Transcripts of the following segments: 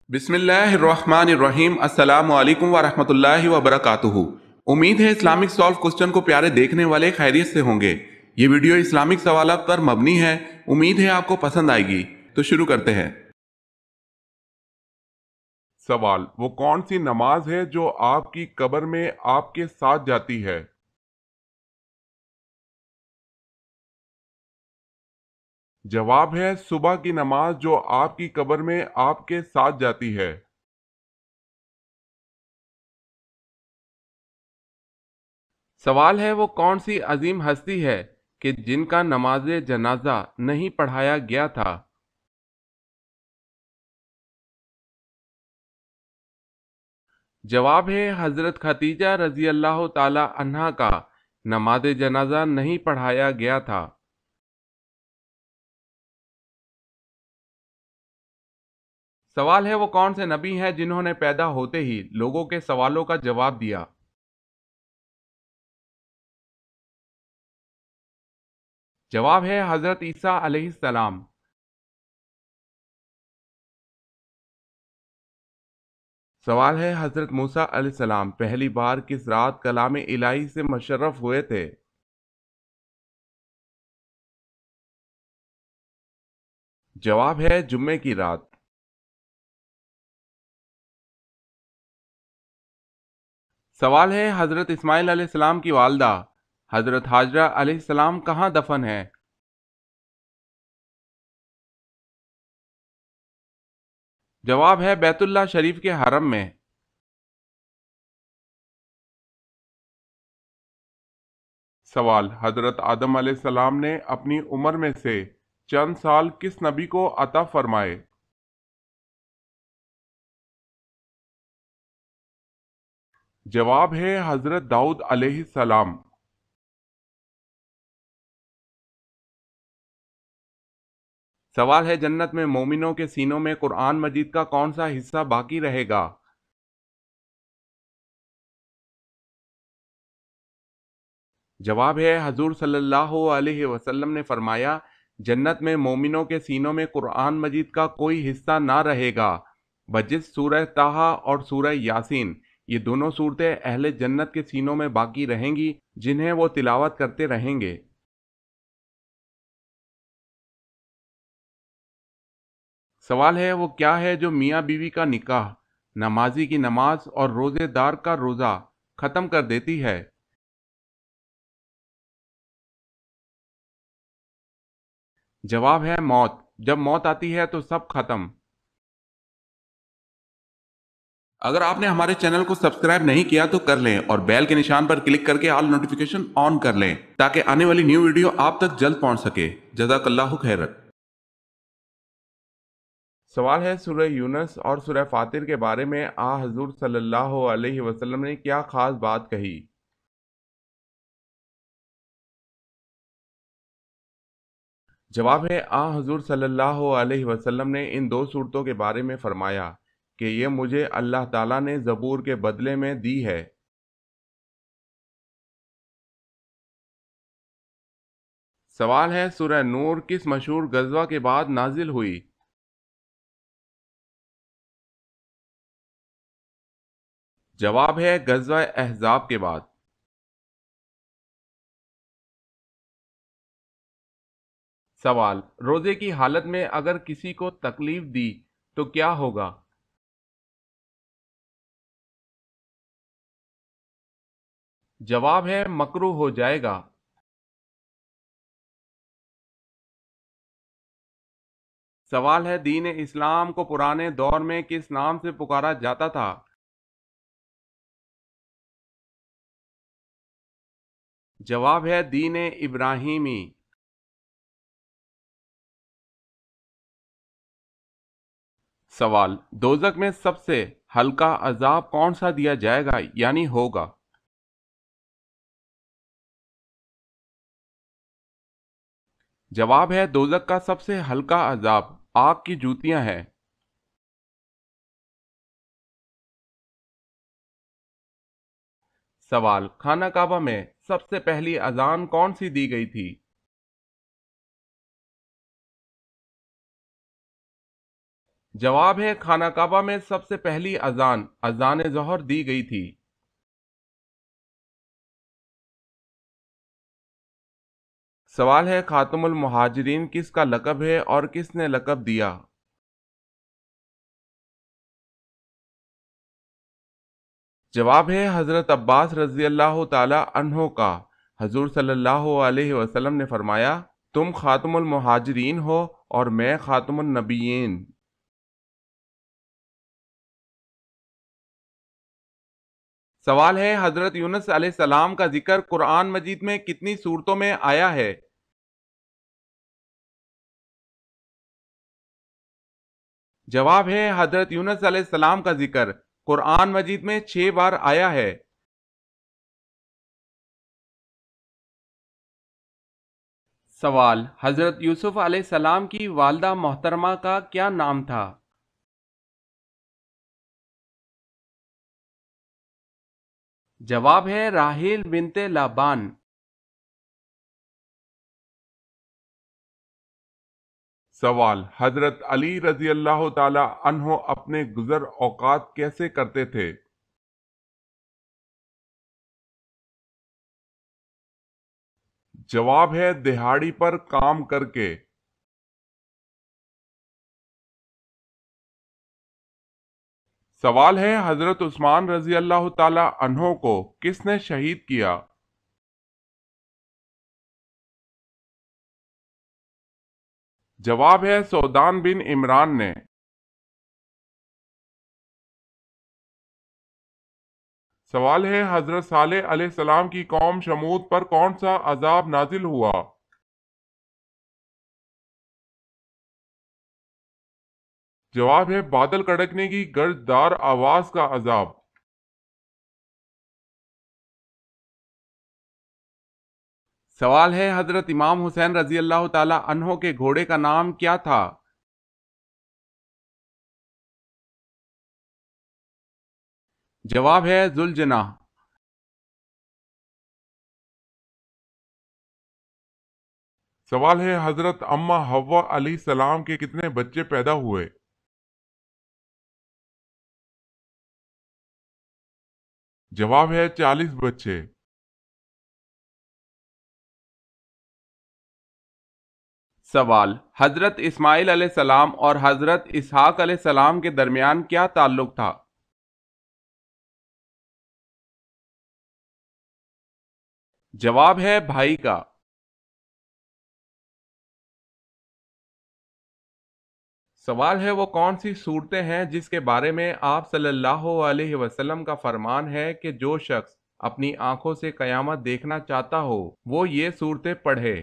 بسم اللہ الرحمن الرحیم۔ السلام علیکم ورحمۃ اللہ وبرکاتہ۔ امید ہے اسلامک سالو کوسچن کو پیارے دیکھنے والے خیریت سے ہوں گے۔ یہ ویڈیو اسلامک سوالات پر مبنی ہے، امید ہے آپ کو پسند آئے گی۔ تو شروع کرتے ہیں۔ سوال: وہ کون سی نماز ہے جو آپ کی قبر میں آپ کے ساتھ جاتی ہے؟ جواب ہے صبح کی نماز جو آپ کی قبر میں آپ کے ساتھ جاتی ہے۔ سوال ہے وہ کون سی عظیم ہستی ہے کہ جن کا نماز جنازہ نہیں پڑھایا گیا تھا؟ جواب ہے حضرت خدیجہ رضی اللہ تعالی عنہا کا نماز جنازہ نہیں پڑھایا گیا تھا۔ سوال ہے وہ کون سے نبی ہیں جنہوں نے پیدا ہوتے ہی لوگوں کے سوالوں کا جواب دیا؟ جواب ہے حضرت عیسیٰ علیہ السلام۔ سوال ہے حضرت موسیٰ علیہ السلام پہلی بار کس رات کلام الہی سے مشرف ہوئے تھے؟ جواب ہے جمعے کی رات۔ سوال ہے حضرت اسماعیل علیہ السلام کی والدہ حضرت ہاجرہ علیہ السلام کہاں دفن ہے؟ جواب ہے بیت اللہ شریف کے حرم میں۔ سوال: حضرت آدم علیہ السلام نے اپنی عمر میں سے چند سال کس نبی کو عطا فرمائے؟ جواب ہے حضرت داؤد علیہ السلام۔ سوال ہے جنت میں مومنوں کے سینوں میں قرآن مجید کا کون سا حصہ باقی رہے گا؟ جواب ہے حضور صلی اللہ علیہ وسلم نے فرمایا جنت میں مومنوں کے سینوں میں قرآن مجید کا کوئی حصہ نہ رہے گا بجز سورہ طٰہٰ اور سورہ یاسین۔ یہ دونوں صورتیں اہل جنت کے سینوں میں باقی رہیں گی جنہیں وہ تلاوت کرتے رہیں گے۔ سوال ہے وہ کیا ہے جو میاں بیوی کا نکاح، نمازی کی نماز اور روزے دار کا روزہ ختم کر دیتی ہے؟ جواب ہے موت۔ جب موت آتی ہے تو سب ختم۔ اگر آپ نے ہمارے چینل کو سبسکرائب نہیں کیا تو کر لیں اور بیل کے نشان پر کلک کر کے آل نوٹیفیکیشن آن کر لیں تاکہ آنے والی نیو ویڈیو آپ تک جلد پہنچ سکے۔ جزاک اللہ خیر۔ سوال ہے سورہ یونس اور سورہ فاطر کے بارے میں حضور صلی اللہ علیہ وسلم نے کیا خاص بات کہی؟ جواب ہے حضور صلی اللہ علیہ وسلم نے ان دو صورتوں کے بارے میں فرمایا کہ یہ مجھے اللہ تعالیٰ نے زبور کے بدلے میں دی ہے۔ سوال ہے سورہ نور کس مشہور غزوہ کے بعد نازل ہوئی؟ جواب ہے غزوہ احزاب کے بعد۔ سوال: روزے کی حالت میں اگر کسی کو تکلیف دی تو کیا ہوگا؟ جواب ہے مکروہ ہو جائے گا۔ سوال ہے دین اسلام کو پرانے دور میں کس نام سے پکارا جاتا تھا؟ جواب ہے دین ابراہیمی۔ سوال: دوزخ میں سب سے ہلکا عذاب کون سا دیا جائے گا یعنی ہوگا؟ جواب ہے دوزخ کا سب سے ہلکا عذاب آگ کی جوتیاں ہیں۔ سوال: خانہ کعبہ میں سب سے پہلی اذان کون سی دی گئی تھی؟ جواب ہے خانہ کعبہ میں سب سے پہلی اذان ظہر دی گئی تھی۔ سوال ہے خاتم المہاجرین کس کا لقب ہے اور کس نے لقب دیا؟ جواب ہے حضرت عباس رضی اللہ تعالی عنہ کا۔ حضور صلی اللہ علیہ وسلم نے فرمایا، تم خاتم المہاجرین ہو اور میں خاتم النبیین۔ سوال ہے حضرت یونس علیہ السلام کا ذکر قرآن مجید میں کتنی صورتوں میں آیا ہے؟ جواب ہے حضرت یونس علیہ السلام کا ذکر قرآن مجید میں 6 بار آیا ہے۔ سوال حضرت یوسف علیہ السلام کی والدہ محترمہ کا کیا نام تھا؟ جواب ہے راحیل بنت لابان۔ سوال حضرت علی رضی اللہ تعالی عنہ اپنے گزر اوقات کیسے کرتے تھے؟ جواب ہے دہاڑی پر کام کر کے۔ سوال ہے حضرت عثمان رضی اللہ تعالی عنہ کو کس نے شہید کیا؟ جواب ہے سعدان بن عمران نے۔ سوال ہے حضرت صالح علیہ السلام کی قوم شمود پر کون سا عذاب نازل ہوا؟ جواب ہے بادل کڑکنے کی گرجدار آواز کا عذاب۔ سوال ہے حضرت امام حسین رضی اللہ تعالی عنہ کے گھوڑے کا نام کیا تھا؟ جواب ہے ذوالجناح۔ سوال ہے حضرت اماں حوا علیہ السلام کے کتنے بچے پیدا ہوئے؟ جواب ہے 40 بچے۔ سوال حضرت اسماعیل علیہ السلام اور حضرت اسحاق علیہ السلام کے درمیان کیا تعلق تھا؟ جواب ہے بھائی کا۔ سوال ہے وہ کون سی صورتیں ہیں جس کے بارے میں آپ صلی اللہ علیہ وسلم کا فرمان ہے کہ جو شخص اپنی آنکھوں سے قیامت دیکھنا چاہتا ہو وہ یہ صورتیں پڑھے؟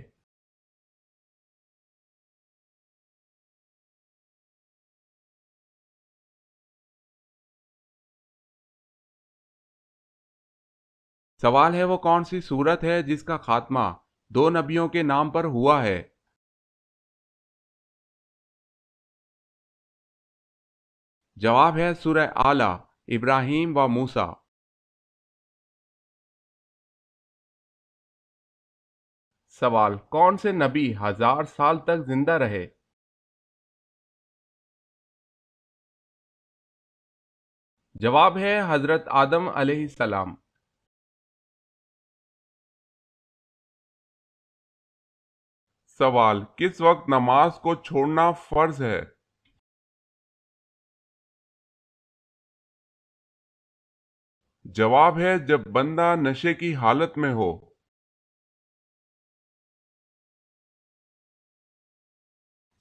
سوال ہے وہ کون سی صورت ہے جس کا خاتمہ 2 نبیوں کے نام پر ہوا ہے؟ جواب ہے سورہ اعلی، ابراہیم و موسیٰ۔ سوال کون سے نبی 1000 سال تک زندہ رہے؟ جواب ہے حضرت آدم علیہ السلام۔ سوال کس وقت نماز کو چھوڑنا فرض ہے؟ جواب ہے جب بندہ نشے کی حالت میں ہو۔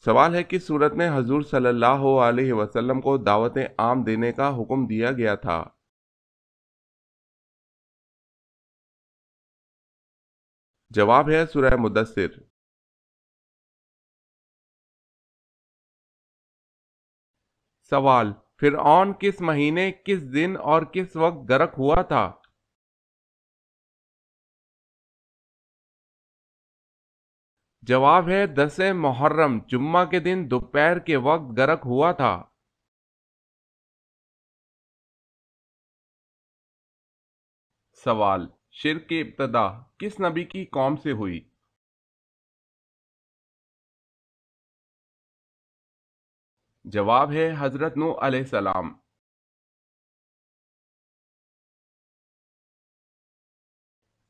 سوال ہے کس صورت میں حضور صلی اللہ علیہ وسلم کو دعوت عام دینے کا حکم دیا گیا تھا؟ جواب ہے سورہ مدثر۔ سوال فرعون کس مہینے، کس دن اور کس وقت غرق ہوا تھا؟ جواب ہے 10 محرم جمعہ کے دن دوپہر کے وقت غرق ہوا تھا۔ سوال شرک کی ابتدا کس نبی کی قوم سے ہوئی؟ جواب ہے حضرت نوح علیہ السلام۔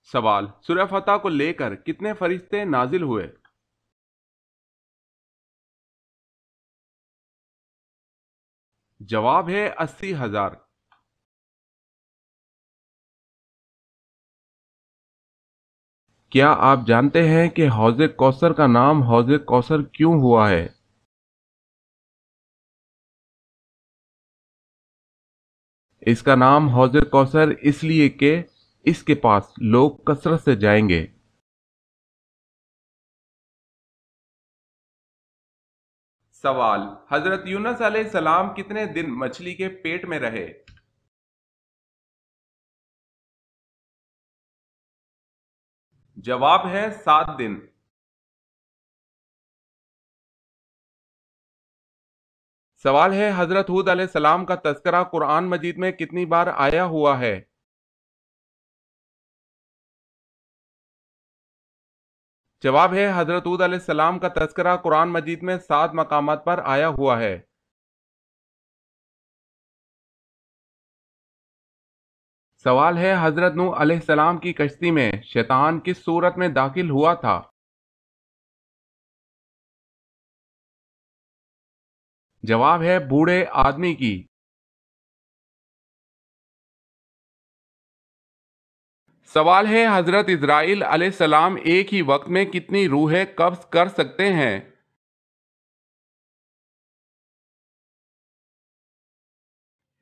سوال، سورہ فتح کو لے کر کتنے فرشتے نازل ہوئے؟ جواب ہے 80,000۔ کیا آپ جانتے ہیں کہ حوض کوثر کا نام حوض کوثر کیوں ہوا ہے؟ اس کا نام حوض کوثر اس لیے کہ اس کے پاس لوگ کثرت سے جائیں گے۔ سوال، حضرت یونس علیہ السلام کتنے دن مچھلی کے پیٹ میں رہے؟ جواب ہے 7 دن۔ سوال ہے، حضرت ہود علیہ السلام کا تذکرہ قرآن مجید میں کتنی بار آیا ہوا ہے؟ جواب ہے، حضرت ہود علیہ السلام کا تذکرہ قرآن مجید میں 7 مقامات پر آیا ہوا ہے۔ سوال ہے، حضرت نوح علیہ السلام کی کشتی میں شیطان کس صورت میں داخل ہوا تھا؟ جواب ہے بوڑھے آدمی کی۔ سوال ہے، حضرت اسرائیل علیہ السلام ایک ہی وقت میں کتنی روحیں قبض کر سکتے ہیں؟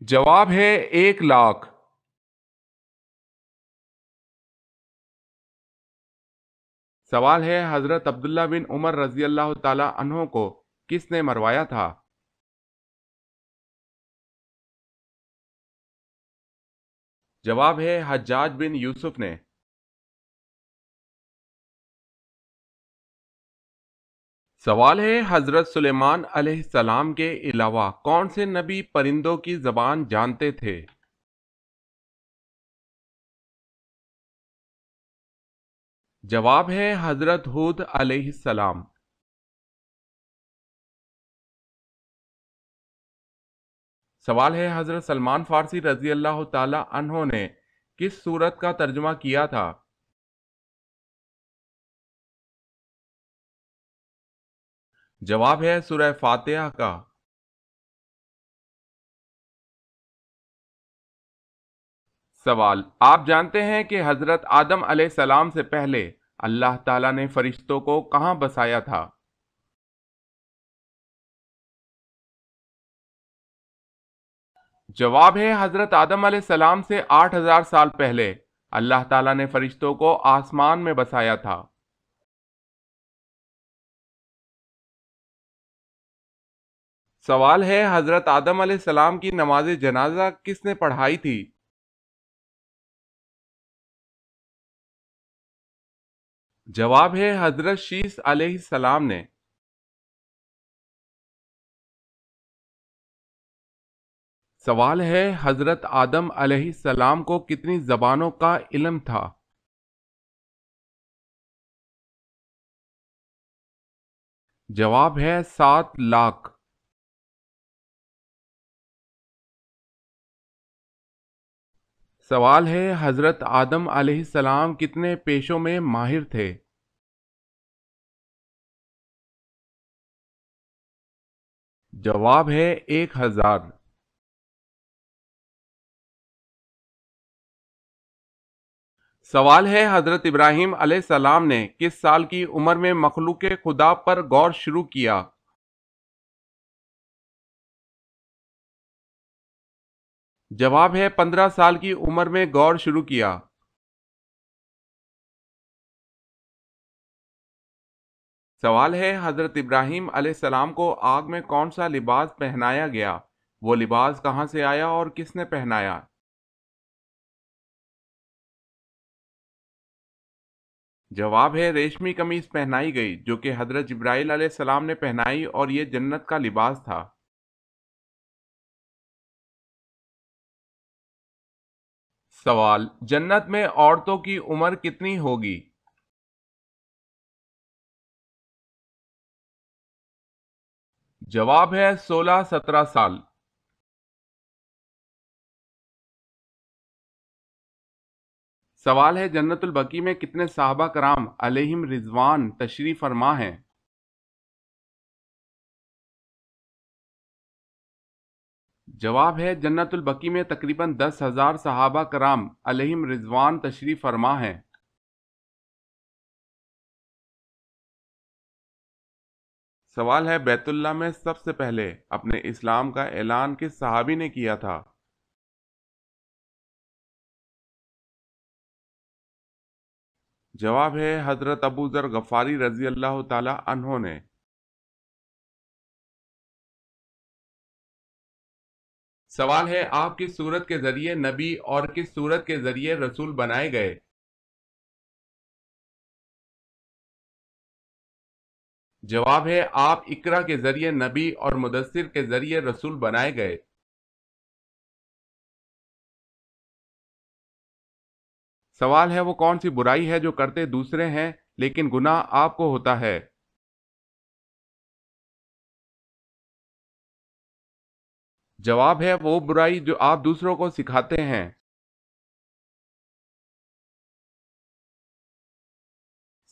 جواب ہے 1,00,000۔ سوال ہے، حضرت عبداللہ بن عمر رضی اللہ تعالی عنہ کو کس نے مروایا تھا؟ جواب ہے حجاج بن یوسف نے۔ سوال ہے، حضرت سلیمان علیہ السلام کے علاوہ کون سے نبی پرندوں کی زبان جانتے تھے؟ جواب ہے حضرت ہود علیہ السلام۔ سوال ہے، حضرت سلمان فارسی رضی اللہ تعالی عنہ نے کس سورت کا ترجمہ کیا تھا؟ جواب ہے سورہ فاتحہ کا۔ سوال، آپ جانتے ہیں کہ حضرت آدم علیہ السلام سے پہلے اللہ تعالیٰ نے فرشتوں کو کہاں بسایا تھا؟ جواب ہے حضرت آدم علیہ السلام سے 8,000 سال پہلے اللہ تعالیٰ نے فرشتوں کو آسمان میں بسایا تھا۔ سوال ہے، حضرت آدم علیہ السلام کی نماز جنازہ کس نے پڑھائی تھی؟ جواب ہے حضرت شیس علیہ السلام نے۔ سوال ہے، حضرت آدم علیہ السلام کو کتنی زبانوں کا علم تھا؟ جواب ہے 7,00,000۔ سوال ہے، حضرت آدم علیہ السلام کتنے پیشوں میں ماہر تھے؟ جواب ہے 1,000۔ سوال ہے، حضرت ابراہیم علیہ السلام نے کس سال کی عمر میں مخلوق خدا پر غور شروع کیا؟ جواب ہے 15 سال کی عمر میں غور شروع کیا۔ سوال ہے، حضرت ابراہیم علیہ السلام کو آگ میں کون سا لباس پہنایا گیا؟ وہ لباس کہاں سے آیا اور کس نے پہنایا؟ جواب ہے ریشمی قمیص پہنائی گئی جو کہ حضرت جبرائیل علیہ السلام نے پہنائی، اور یہ جنت کا لباس تھا۔ سوال، جنت میں عورتوں کی عمر کتنی ہوگی؟ جواب ہے 16-17 سال۔ سوال ہے جنت البقیع میں کتنے صحابہ کرام علیہم رضوان تشریف فرما ہیں؟ جواب ہے جنت البقیع میں تقریباً 10,000 صحابہ کرام علیہم رضوان تشریف فرما ہیں۔ سوال ہے بیت اللہ میں سب سے پہلے اپنے اسلام کا اعلان کس صحابی نے کیا تھا؟ جواب ہے حضرت ابو ذر غفاری رضی اللہ تعالی عنہ نے۔ سوال ہے آپ کس سورت کے ذریعے نبی اور کس سورت کے ذریعے رسول بنائے گئے؟ جواب ہے آپ اقرا کے ذریعے نبی اور مدثر کے ذریعے رسول بنائے گئے۔ سوال ہے وہ کون سی برائی ہے جو کرتے دوسرے ہیں لیکن گناہ آپ کو ہوتا ہے؟ جواب ہے وہ برائی جو آپ دوسروں کو سکھاتے ہیں۔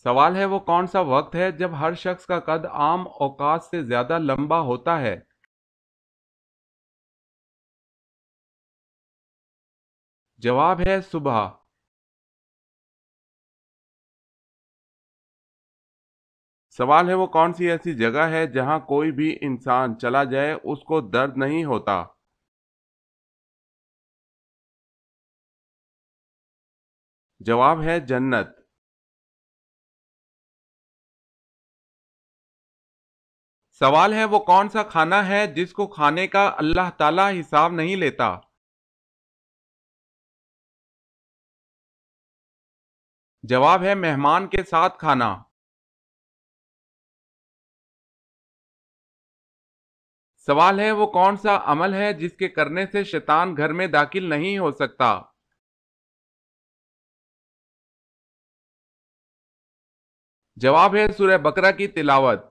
سوال ہے وہ کون سا وقت ہے جب ہر شخص کا قد عام اوقات سے زیادہ لمبا ہوتا ہے؟ جواب ہے صبح۔ سوال ہے وہ کون سی ایسی جگہ ہے جہاں کوئی بھی انسان چلا جائے اس کو درد نہیں ہوتا؟ جواب ہے جنت۔ سوال ہے وہ کون سا کھانا ہے جس کو کھانے کا اللہ تعالی حساب نہیں لیتا؟ جواب ہے مہمان کے ساتھ کھانا۔ سوال ہے وہ کون سا عمل ہے جس کے کرنے سے شیطان گھر میں داخل نہیں ہو سکتا؟ جواب ہے سورہ بقرہ کی تلاوت۔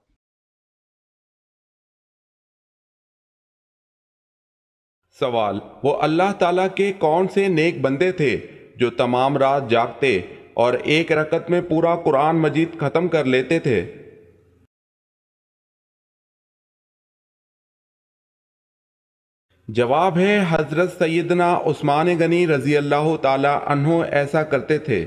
سوال وہ اللہ تعالیٰ کے کون سے نیک بندے تھے جو تمام رات جاگتے اور ایک رکعت میں پورا قرآن مجید ختم کر لیتے تھے؟ جواب ہے حضرت سیدنا عثمان غنی رضی اللہ تعالی عنہ ایسا کرتے تھے۔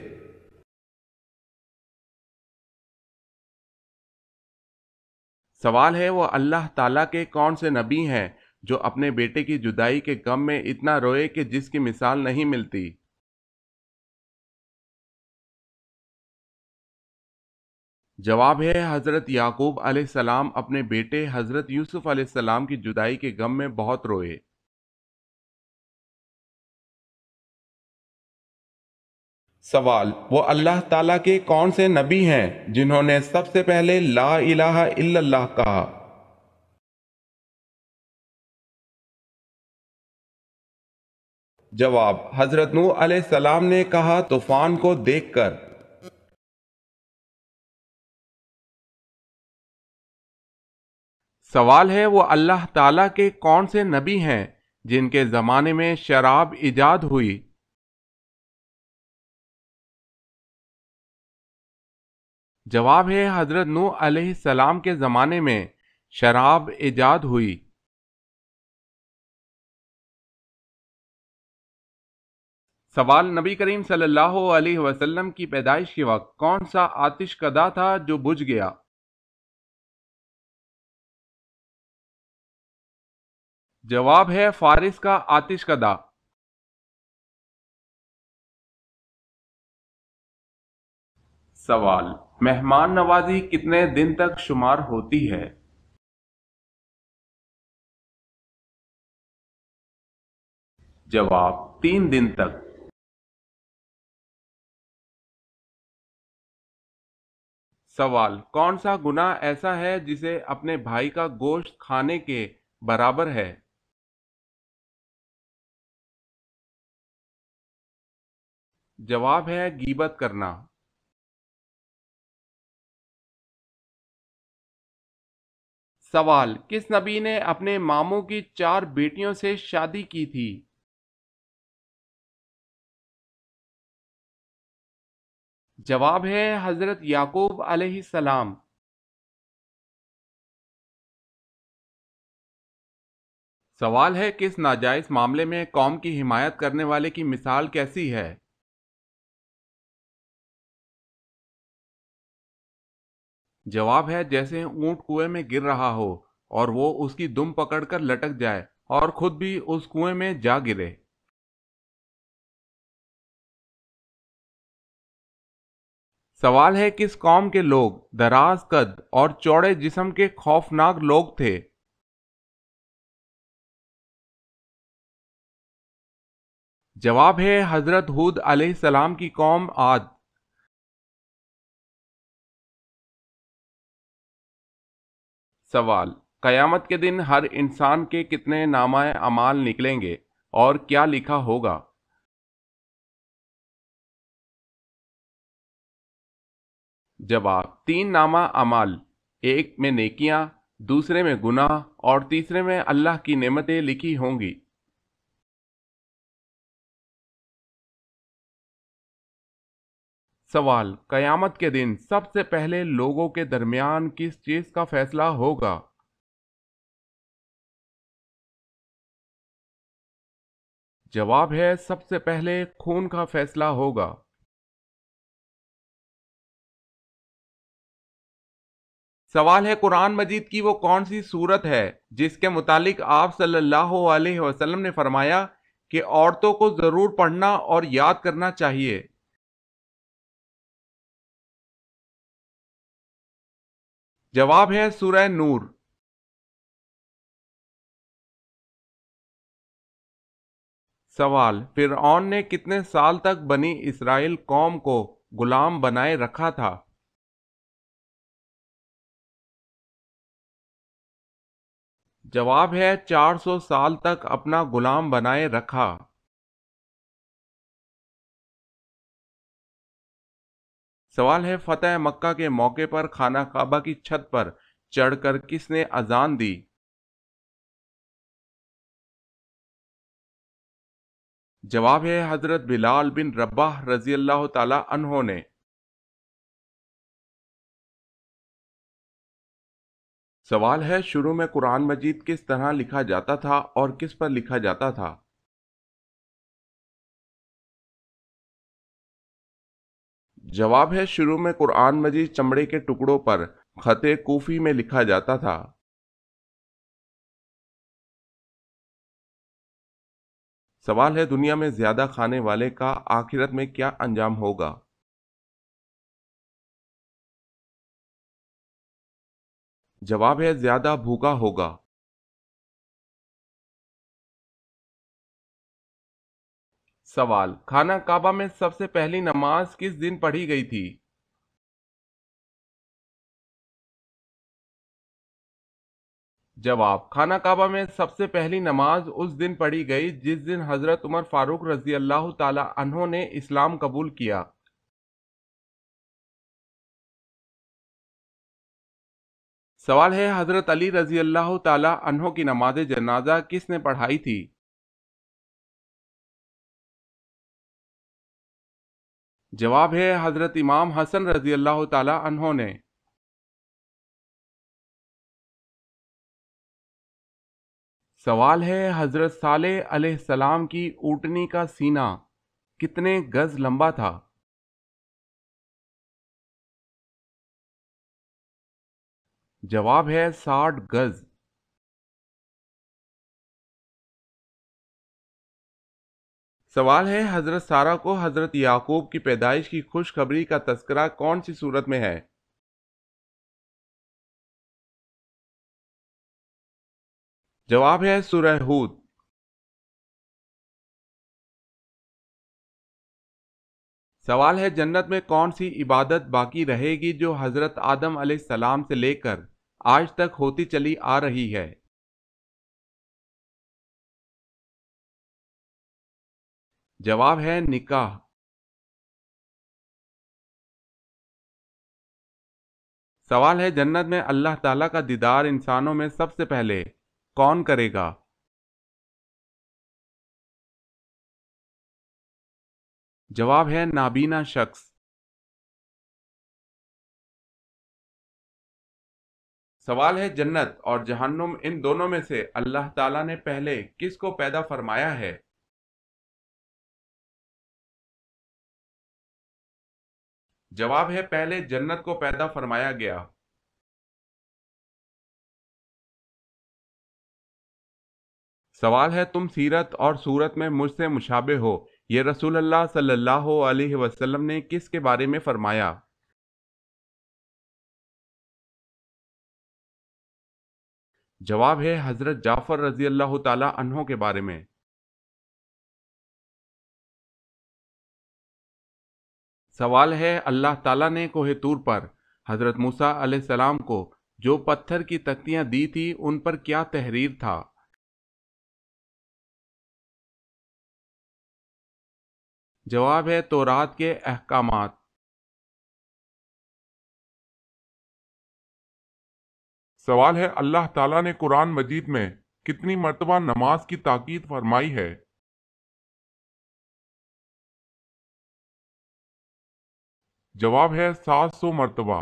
سوال ہے وہ اللہ تعالیٰ کے کون سے نبی ہیں جو اپنے بیٹے کی جدائی کے غم میں اتنا روئے کہ جس کی مثال نہیں ملتی؟ جواب ہے حضرت یعقوب علیہ السلام اپنے بیٹے حضرت یوسف علیہ السلام کی جدائی کے غم میں بہت روئے۔ سوال وہ اللہ تعالیٰ کے کون سے نبی ہیں جنہوں نے سب سے پہلے لا الہ الا اللہ کہا؟ جواب حضرت نوح علیہ السلام نے کہا طوفان کو دیکھ کر۔ سوال ہے وہ اللہ تعالیٰ کے کون سے نبی ہیں جن کے زمانے میں شراب ایجاد ہوئی؟ جواب ہے حضرت نوح علیہ السلام کے زمانے میں شراب ایجاد ہوئی۔ سوال نبی کریم صلی اللہ علیہ وسلم کی پیدائش کے وقت کون سا آتش کدا تھا جو بجھ گیا؟ جواب ہے فارس کا آتش کدا۔ سوال مہمان نوازی کتنے دن تک شمار ہوتی ہے؟ جواب 3 دن تک۔ سوال کون سا گناہ ایسا ہے جسے اپنے بھائی کا گوشت کھانے کے برابر ہے؟ جواب ہے غیبت کرنا۔ سوال: کس نبی نے اپنے ماموں کی 4 بیٹیوں سے شادی کی تھی؟ جواب ہے حضرت یعقوب علیہ السلام۔ سوال ہے: کس ناجائز معاملے میں قوم کی حمایت کرنے والے کی مثال کیسی ہے؟ جواب ہے: جیسے اونٹ کنویں میں گر رہا ہو اور وہ اس کی دم پکڑ کر لٹک جائے اور خود بھی اس کنویں میں جا گرے۔ سوال ہے: کس قوم کے لوگ دراز قد اور چوڑے جسم کے خوفناک لوگ تھے؟ جواب ہے حضرت ہود علیہ السلام کی قوم عاد۔ سوال: قیامت کے دن ہر انسان کے کتنے نامہ اعمال نکلیں گے اور کیا لکھا ہوگا؟ جواب: 3 نامہ اعمال، ایک میں نیکیاں، دوسرے میں گناہ اور تیسرے میں اللہ کی نعمتیں لکھی ہوں گی۔ سوال: قیامت کے دن سب سے پہلے لوگوں کے درمیان کس چیز کا فیصلہ ہوگا؟ جواب ہے سب سے پہلے خون کا فیصلہ ہوگا۔ سوال ہے: قرآن مجید کی وہ کون سی سورت ہے جس کے متعلق آپ صلی اللہ علیہ وسلم نے فرمایا کہ عورتوں کو ضرور پڑھنا اور یاد کرنا چاہیے؟ جواب ہے سورہ نور۔ سوال: فرعون نے کتنے سال تک بنی اسرائیل قوم کو غلام بنائے رکھا تھا؟ جواب ہے 400 سال تک اپنا غلام بنائے رکھا۔ سوال ہے: فتح مکہ کے موقع پر خانہ کعبہ کی چھت پر چڑھ کر کس نے اذان دی؟ جواب ہے حضرت بلال بن رباح رضی اللہ تعالی عنہ نے۔ سوال ہے: شروع میں قرآن مجید کس طرح لکھا جاتا تھا اور کس پر لکھا جاتا تھا؟ جواب ہے شروع میں قرآن مجید چمڑے کے ٹکڑوں پر خط کوفی میں لکھا جاتا تھا۔ سوال ہے: دنیا میں زیادہ کھانے والے کا آخرت میں کیا انجام ہوگا؟ جواب ہے زیادہ بھوکا ہوگا۔ سوال: خانہ کعبہ میں سب سے پہلی نماز کس دن پڑھی گئی تھی؟ جواب: خانہ کعبہ میں سب سے پہلی نماز اس دن پڑھی گئی جس دن حضرت عمر فاروق رضی اللہ تعالی عنہ نے اسلام قبول کیا۔ سوال ہے: حضرت علی رضی اللہ تعالی عنہ کی نماز جنازہ کس نے پڑھائی تھی؟ جواب ہے حضرت امام حسن رضی اللہ تعالی عنہ نے۔ سوال ہے: حضرت صالح علیہ السلام کی اونٹنی کا سینہ کتنے گز لمبا تھا؟ جواب ہے 60 گز۔ سوال ہے: حضرت سارہ کو حضرت یعقوب کی پیدائش کی خوشخبری کا تذکرہ کون سی صورت میں ہے؟ جواب ہے سورہ ہود۔ سوال ہے: جنت میں کون سی عبادت باقی رہے گی جو حضرت آدم علیہ السلام سے لے کر آج تک ہوتی چلی آ رہی ہے؟ جواب ہے نکاح۔ سوال ہے جنت میں اللہ تعالیٰ کا دیدار انسانوں میں سب سے پہلے کون کرے گا؟ جواب ہے نابینا شخص۔ سوال ہے جنت اور جہنم ان دونوں میں سے اللہ تعالیٰ نے پہلے کس کو پیدا فرمایا ہے؟ جواب ہے پہلے جنت کو پیدا فرمایا گیا۔ سوال ہے تم سیرت اور صورت میں مجھ سے مشابہ ہو، یہ رسول اللہ صلی اللہ علیہ وسلم نے کس کے بارے میں فرمایا؟ جواب ہے حضرت جعفر رضی اللہ تعالی عنہ کے بارے میں۔ سوال ہے اللہ تعالیٰ نے کوہ طور پر حضرت موسیٰ علیہ السلام کو جو پتھر کی تختیاں دی تھی ان پر کیا تحریر تھا؟ جواب ہے تورات کے احکامات۔ سوال ہے اللہ تعالیٰ نے قرآن مجید میں کتنی مرتبہ نماز کی تاکید فرمائی ہے؟ جواب ہے 700 مرتبہ۔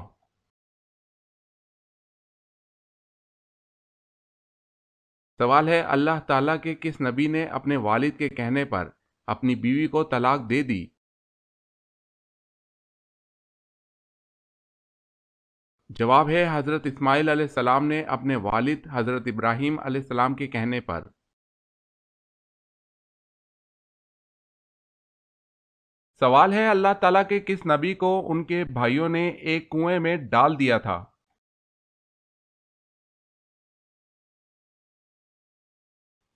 سوال ہے اللہ تعالیٰ کے کس نبی نے اپنے والد کے کہنے پر اپنی بیوی کو طلاق دے دی؟ جواب ہے حضرت اسماعیل علیہ السلام نے اپنے والد حضرت ابراہیم علیہ السلام کے کہنے پر۔ سوال ہے اللہ تعالیٰ کے کس نبی کو ان کے بھائیوں نے ایک کنویں میں ڈال دیا تھا؟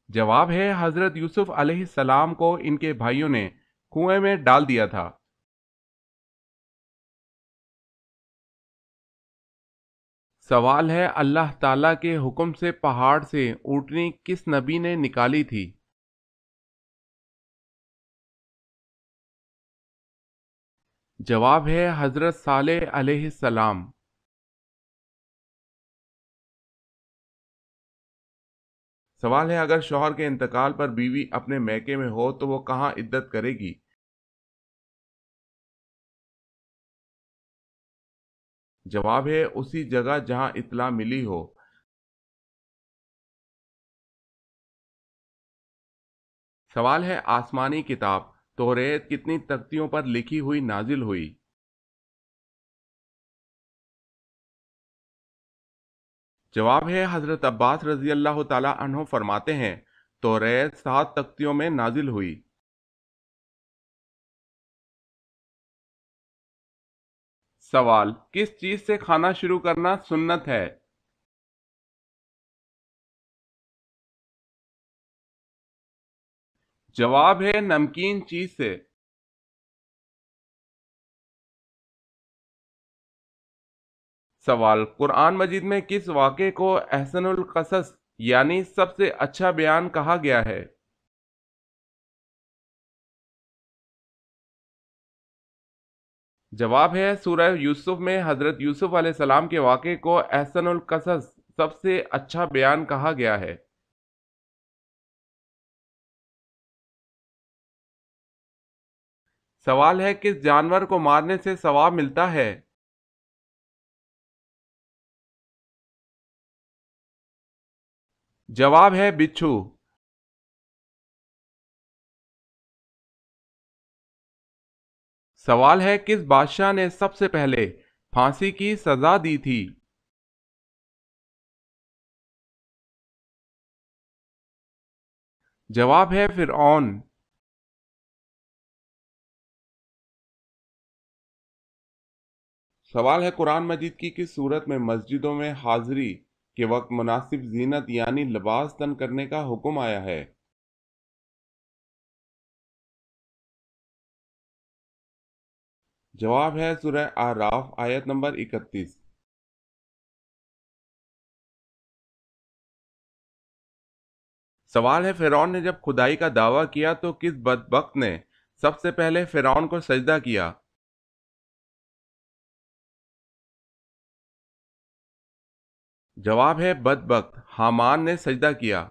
جواب ہے حضرت یوسف علیہ السلام کو ان کے بھائیوں نے کنویں میں ڈال دیا تھا۔ سوال ہے اللہ تعالیٰ کے حکم سے پہاڑ سے اونٹنی کس نبی نے نکالی تھی؟ جواب ہے حضرت صالح علیہ السلام۔ سوال ہے اگر شوہر کے انتقال پر بیوی اپنے میکے میں ہو تو وہ کہاں عدت کرے گی؟ جواب ہے اسی جگہ جہاں اطلاع ملی ہو۔ سوال ہے آسمانی کتاب توریت کتنی تختیوں پر لکھی ہوئی نازل ہوئی؟ جواب ہے حضرت عباس رضی اللہ تعالی عنہ فرماتے ہیں توریت 7 تختیوں میں نازل ہوئی۔ سوال کس چیز سے کھانا شروع کرنا سنت ہے؟ جواب ہے نمکین چیز سے۔ سوال قرآن مجید میں کس واقعے کو احسن القصص یعنی سب سے اچھا بیان کہا گیا ہے؟ جواب ہے سورہ یوسف میں حضرت یوسف علیہ السلام کے واقعے کو احسن القصص سب سے اچھا بیان کہا گیا ہے۔ سوال ہے کس جانور کو مارنے سے ثواب ملتا ہے؟ جواب ہے بچھو۔ سوال ہے کس بادشاہ نے سب سے پہلے پھانسی کی سزا دی تھی؟ جواب ہے فرعون۔ سوال ہے قرآن مجید کی کس صورت میں مسجدوں میں حاضری کے وقت مناسب زینت یعنی لباس تن کرنے کا حکم آیا ہے؟ جواب ہے سورہ اعراف آیت نمبر 31۔ سوال ہے فرعون نے جب خدائی کا دعویٰ کیا تو کس بدبخت نے سب سے پہلے فرعون کو سجدہ کیا؟ جواب ہے بدبخت حامان نے سجدہ کیا۔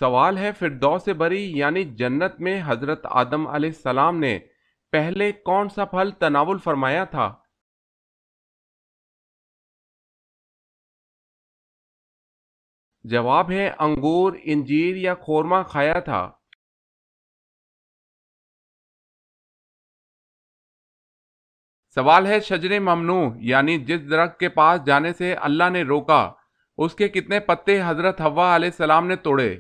سوال ہے فردوس بری یعنی جنت میں حضرت آدم علیہ السلام نے پہلے کون سا پھل تناول فرمایا تھا؟ جواب ہے انگور، انجیر یا خورما کھایا تھا۔ سوال ہے شجر ممنوع یعنی جس درخت کے پاس جانے سے اللہ نے روکا، اس کے کتنے پتے حضرت حوا علیہ السلام نے توڑے؟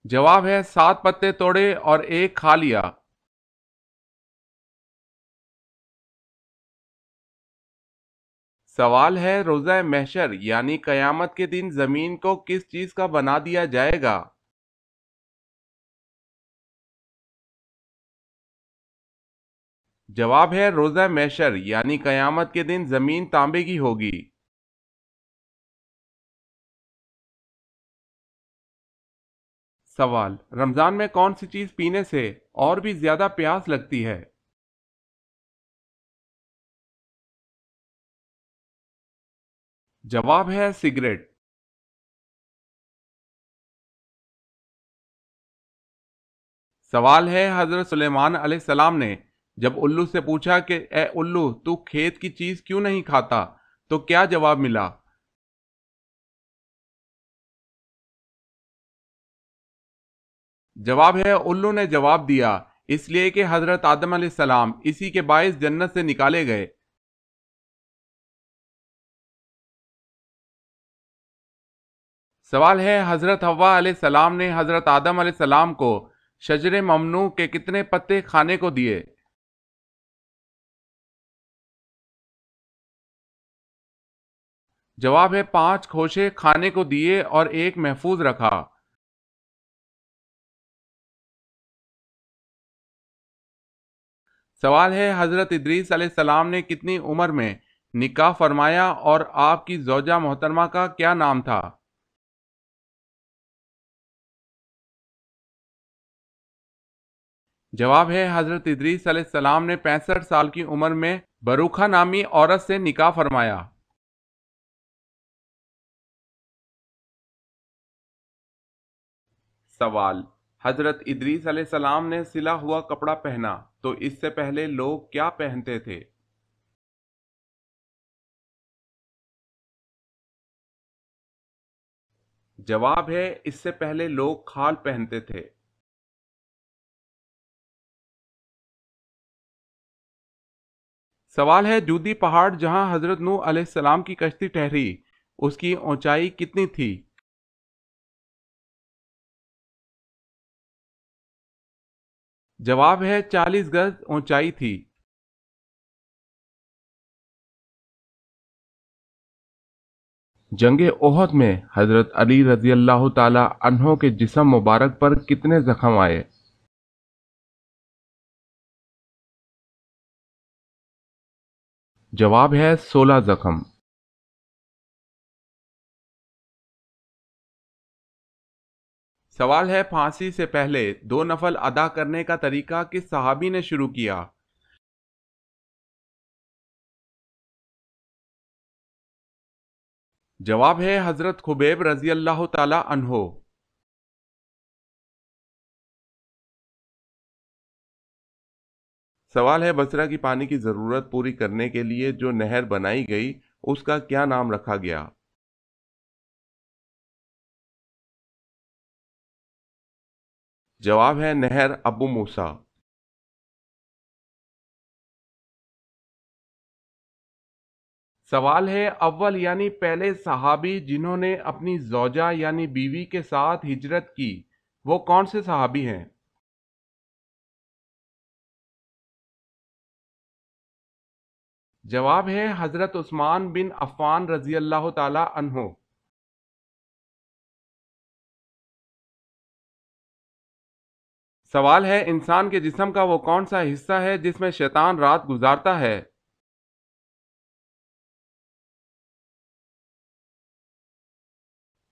جواب ہے 7 پتے توڑے اور ایک کھا لیا۔ سوال ہے روزہ محشر یعنی قیامت کے دن زمین کو کس چیز کا بنا دیا جائے گا؟ جواب ہے روزہ محشر یعنی قیامت کے دن زمین تانبے کی ہوگی۔ سوال رمضان میں کون سی چیز پینے سے اور بھی زیادہ پیاس لگتی ہے؟ جواب ہے سگریٹ۔ سوال ہے حضرت سلیمان علیہ السلام نے جب الو سے پوچھا کہ اے الو تو کھیت کی چیز کیوں نہیں کھاتا تو کیا جواب ملا؟ جواب ہے الو نے جواب دیا اس لیے کہ حضرت آدم علیہ السلام اسی کے باعث جنت سے نکالے گئے۔ سوال ہے حضرت حوا علیہ السلام نے حضرت آدم علیہ السلام کو شجر ممنوع کے کتنے پتے کھانے کو دیے؟ جواب ہے 5 خوشے کھانے کو دیے اور ایک محفوظ رکھا۔ سوال ہے حضرت ادریس علیہ السلام نے کتنی عمر میں نکاح فرمایا اور آپ کی زوجہ محترمہ کا کیا نام تھا؟ جواب ہے حضرت ادریس علیہ السلام نے 65 سال کی عمر میں بروخہ نامی عورت سے نکاح فرمایا۔ سوال حضرت ادریس علیہ السلام نے سلا ہوا کپڑا پہنا تو اس سے پہلے لوگ کیا پہنتے تھے؟ جواب ہے اس سے پہلے لوگ کھال پہنتے تھے۔ سوال ہے جودی پہاڑ جہاں حضرت نوح علیہ السلام کی کشتی ٹھہری اس کی اونچائی کتنی تھی؟ جواب ہے 40 گز اونچائی تھی۔ جنگ احد میں حضرت علی رضی اللہ تعالی عنہ کے جسم مبارک پر کتنے زخم آئے؟ جواب ہے 16 زخم۔ سوال ہے پھانسی سے پہلے 2 نفل ادا کرنے کا طریقہ کس صحابی نے شروع کیا؟ جواب ہے حضرت خبیب رضی اللہ تعالی عنہ۔ سوال ہے بصرہ کی پانی کی ضرورت پوری کرنے کے لیے جو نہر بنائی گئی اس کا کیا نام رکھا گیا؟ جواب ہے نہر ابو موسیٰ۔ سوال ہے اول یعنی پہلے صحابی جنہوں نے اپنی زوجہ یعنی بیوی کے ساتھ ہجرت کی وہ کون سے صحابی ہیں؟ جواب ہے حضرت عثمان بن عفان رضی اللہ تعالی عنہ۔ سوال ہے انسان کے جسم کا وہ کون سا حصہ ہے جس میں شیطان رات گزارتا ہے؟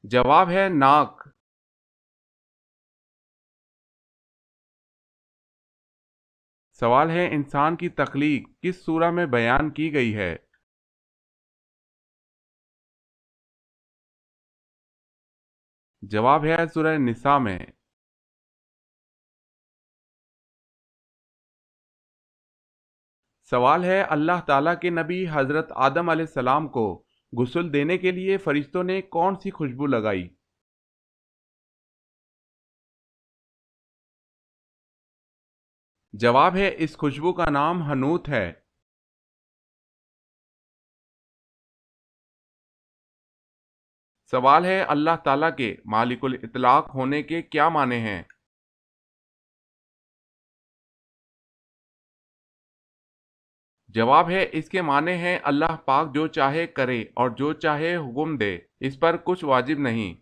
جواب ہے ناک۔ سوال ہے انسان کی تخلیق کس سورہ میں بیان کی گئی ہے؟ جواب ہے سورہ نساء میں۔ سوال ہے اللہ تعالیٰ کے نبی حضرت آدم علیہ السلام کو غسل دینے کے لیے فرشتوں نے کون سی خوشبو لگائی؟ جواب ہے اس خوشبو کا نام حنوت ہے۔ سوال ہے اللہ تعالیٰ کے مالک الاطلاق ہونے کے کیا معنی ہیں؟ جواب ہے اس کے معنی ہیں اللہ پاک جو چاہے کرے اور جو چاہے حکم دے، اس پر کچھ واجب نہیں۔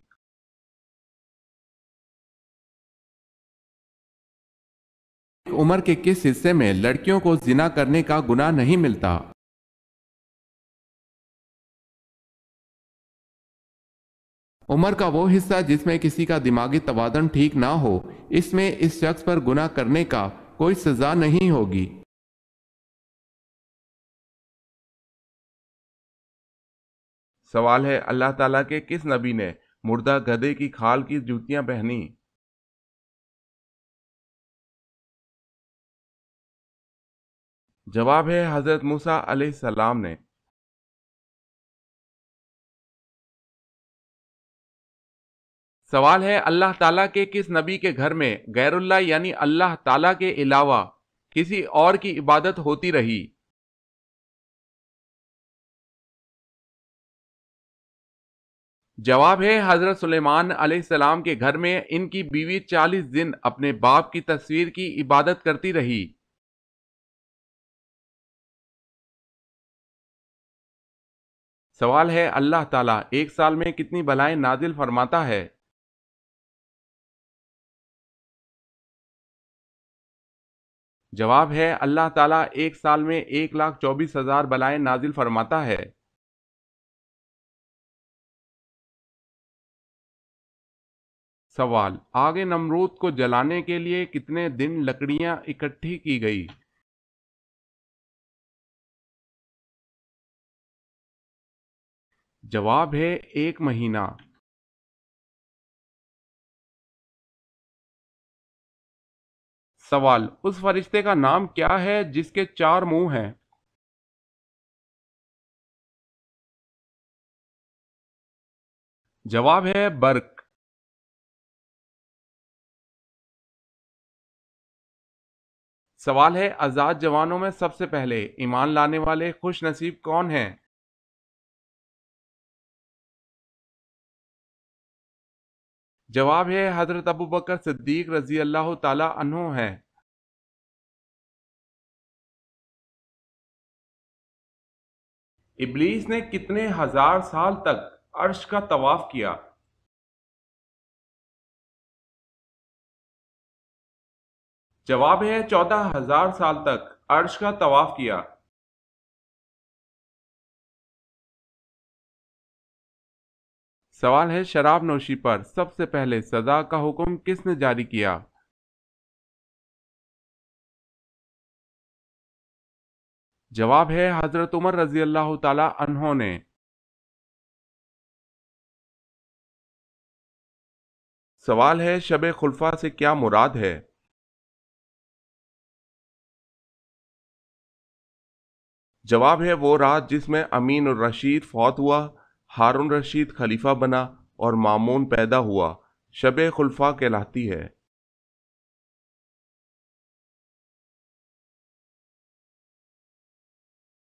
عمر کے کس حصے میں لڑکیوں کو زنا کرنے کا گناہ نہیں ملتا؟ عمر کا وہ حصہ جس میں کسی کا دماغی توازن ٹھیک نہ ہو، اس میں اس شخص پر گناہ کرنے کا کوئی سزا نہیں ہوگی۔ سوال ہے اللہ تعالیٰ کے کس نبی نے مردہ گدھے کی کھال کی جوتیاں پہنی؟ جواب ہے حضرت موسیٰ علیہ السلام نے۔ سوال ہے اللہ تعالیٰ کے کس نبی کے گھر میں غیر اللہ یعنی اللہ تعالیٰ کے علاوہ کسی اور کی عبادت ہوتی رہی؟ جواب ہے حضرت سلیمان علیہ السلام کے گھر میں ان کی بیوی 40 دن اپنے باپ کی تصویر کی عبادت کرتی رہی۔ سوال ہے اللہ تعالیٰ ایک سال میں کتنی بلائیں نازل فرماتا ہے؟ جواب ہے اللہ تعالیٰ ایک سال میں 1,24,000 بلائیں نازل فرماتا ہے۔ سوال آگ نمرود کو جلانے کے لیے کتنے دن لکڑیاں اکٹھی کی گئی؟ جواب ہے 1 مہینہ۔ سوال اس فرشتے کا نام کیا ہے جس کے 4 منہ ہیں؟ جواب ہے برق۔ سوال ہے آزاد جوانوں میں سب سے پہلے ایمان لانے والے خوش نصیب کون ہیں؟ جواب ہے حضرت ابوبکر صدیق رضی اللہ تعالی عنہ ہیں۔ ابلیس نے کتنے ہزار سال تک عرش کا طواف کیا؟ جواب ہے 14,000 سال تک عرش کا طواف کیا۔ سوال ہے شراب نوشی پر سب سے پہلے سزا کا حکم کس نے جاری کیا؟ جواب ہے حضرت عمر رضی اللہ تعالی عنہ نے۔ سوال ہے شب خلفاء سے کیا مراد ہے؟ جواب ہے وہ رات جس میں امین الرشید فوت ہوا، ہارون رشید خلیفہ بنا اور مامون پیدا ہوا، شب خلفاء کہلاتی ہے۔